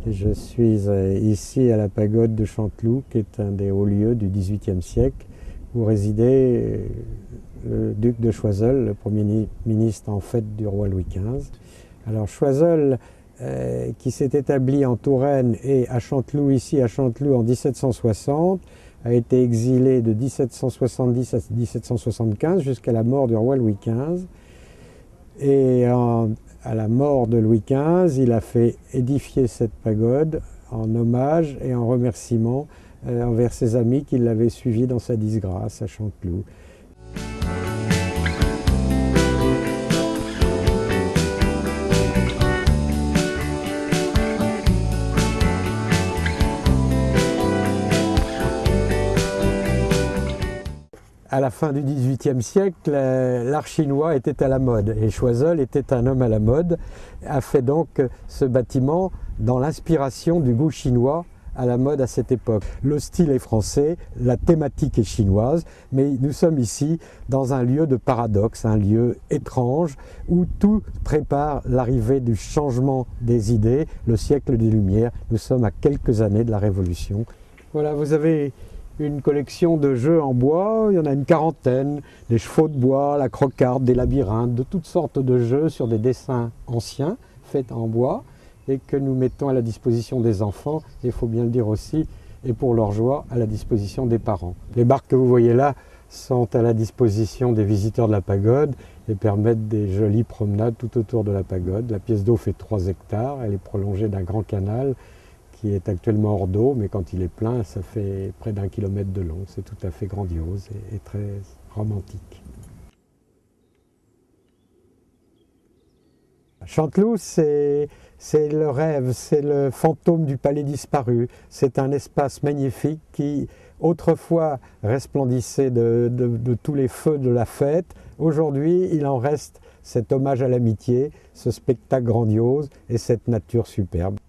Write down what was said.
Et je suis ici à la pagode de Chanteloup, qui est un des hauts lieux du XVIIIe siècle, où résidait le duc de Choiseul, le premier ministre en fait du roi Louis XV. Alors Choiseul, qui s'est établi en Touraine et à Chanteloup, ici à Chanteloup en 1760, a été exilé de 1770 à 1775 jusqu'à la mort du roi Louis XV. Et à la mort de Louis XV, il a fait édifier cette pagode en hommage et en remerciement envers ses amis qui l'avaient suivi dans sa disgrâce à Chanteloup. À la fin du XVIIIe siècle, l'art chinois était à la mode et Choiseul était un homme à la mode, a fait donc ce bâtiment dans l'inspiration du goût chinois à la mode à cette époque. Le style est français, la thématique est chinoise, mais nous sommes ici dans un lieu de paradoxe, un lieu étrange où tout prépare l'arrivée du changement des idées, le siècle des Lumières. Nous sommes à quelques années de la Révolution. Voilà, vous avez une collection de jeux en bois, il y en a une quarantaine, des chevaux de bois, la crocarde, des labyrinthes, de toutes sortes de jeux sur des dessins anciens faits en bois et que nous mettons à la disposition des enfants, et il faut bien le dire aussi, et pour leur joie, à la disposition des parents. Les barques que vous voyez là sont à la disposition des visiteurs de la pagode et permettent des jolies promenades tout autour de la pagode. La pièce d'eau fait 3 hectares, elle est prolongée d'un grand canal qui est actuellement hors d'eau, mais quand il est plein, ça fait près d'1 kilomètre de long. C'est tout à fait grandiose et très romantique. Chanteloup, c'est le rêve, c'est le fantôme du palais disparu. C'est un espace magnifique qui, autrefois, resplendissait de tous les feux de la fête. Aujourd'hui, il en reste cet hommage à l'amitié, ce spectacle grandiose et cette nature superbe.